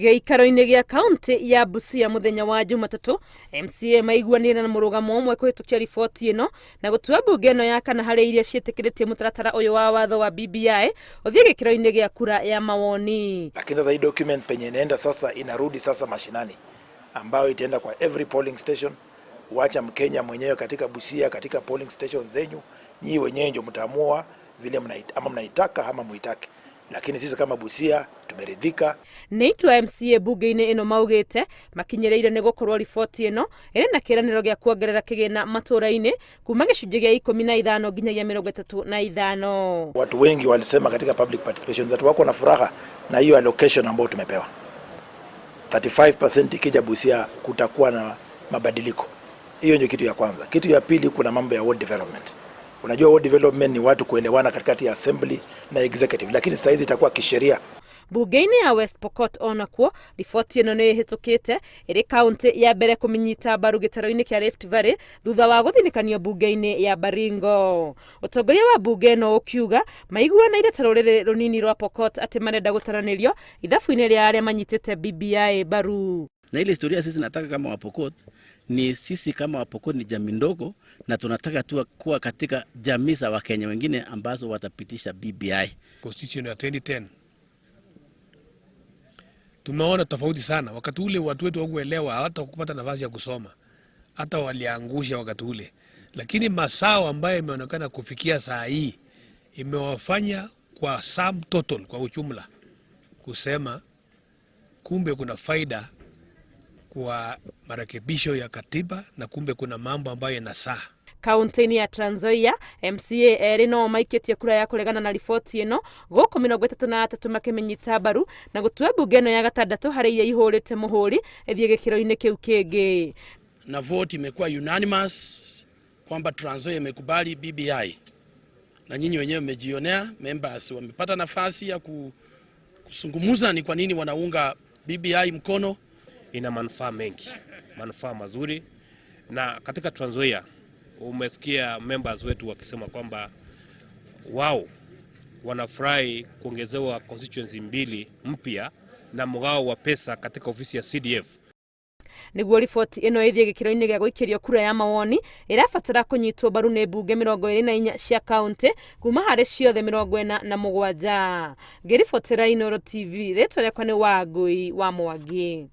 Gĩikaro-inĩ gĩa kauntĩ ya Busia muthenya wa Jumatatu, MCA maiguanĩra na mũrũgamo ũmwe kũhĩtũkia riboti ĩno na gũtua bunge ĩno ya kana harĩ iria ciĩtĩkĩrĩtie mũtaratara ũyũ wa watho wa BBI ũthiĩ gĩkĩro-inĩ gĩa kura ya mawoni. Lakini sasa hii document penye inaenda sasa inarudi sasa mashinani, ambayo itaenda kwa every polling station. Wacha Mkenya mwenyewe katika Busia, katika polling stations zenyu, nyinyi wenyewe ndio mtaamua vile mnaitaka ama muitake. Lakini sisi kama Busia tumeridhika. Nĩitwa MCA bunge-inĩ ĩno maugĩte makinyereire nĩ gũkorwo riboti ĩno ĩrĩ na kĩranĩro gĩa kuongerera kĩgĩna matũra-inĩ kuma gĩcunjĩ gĩa 15 nginyagia 35. Watu wengi walisema katika public participation that wako na furaha na hiyo allocation ambayo tumepewa. 35% ikija Busia kutakuwa na mabadiliko. Hiyo ndio kitu ya kwanza. Kitu ya pili, kuna mambo ya ward development. Unajua ward development ni watu kuelewana katikati ya assembly na executive, lakini sasa hizi itakuwa kisheria. Bunge-inĩ ya West Pokot onakuo riboti ĩno nĩ ĩhĩtũkĩte ĩrĩ kauntĩ ya mbere kũmĩnyita mbaru gĩtaro-inĩ kĩa Rift Valley thutha wa gũthinikanio bunge-inĩ ya Baringo. Ũtongoria wa bunge ĩno ũkiuga maiguanĩire ta rũrĩrĩ rũnini rwa Pokot atĩ marenda gũtaranĩrio ithabu-inĩ rĩa arĩa manyitĩte BBI mbaru. Na ile historia sisi nataka kama Wapokot ni sisi kama Wapokot ni jamii ndogo na tunataka tu kuwa katika jamii za Wakenya wengine ambazo watapitisha BBI. Constitution ya 2010 tumeona tofauti sana. Wakati ule watu wetu hawakuelewa hata kupata nafasi ya kusoma, hata waliangusha wakati ule. Lakini masao ambayo imeonekana kufikia saa hii imewafanya kwa sum total, kwa ujumla kusema kumbe kuna faida kwa marekebisho ya katiba na kumbe kuna mambo ambayo yanasaa. Kauntĩ-inĩ ya Nzoia, MCA erĩ no maikĩtie kura ya kũregana na riboti ĩno gũkũ 33 makĩmĩnyita mbaru na gũtua bunge ĩno ya gatandatũ harĩ iria ihũrĩte mũhũri ĩthiĩ gĩkĩro-inĩ kĩu kĩngĩ. Na vote imekuwa unanimous kwamba Nzoia imekubali BBI. Na nyinyi wenyewe mmejionea, members wamepata nafasi ya kusungumuza ni kwa nini wanaunga BBI mkono. Ina manufaa mengi, manufaa mazuri, na katika Nzoia umesikia members wetu wakisema kwamba wao wanafurahi kuongezewa constituency 2 mpya na mgao wa pesa katika ofisi ya CDF. Nĩguo riboti ĩno ĩthiĩ gĩkĩro-inĩ gĩa gũikĩrio kura ya mawoni ĩrabatara kũnyitwo mbaru nĩ bunge 24 cia kauntĩ kuma harĩ ciothe 47. Ngĩribotera Inooro TV, rĩtwa rĩakwa nĩ Wangui wa Mwangi.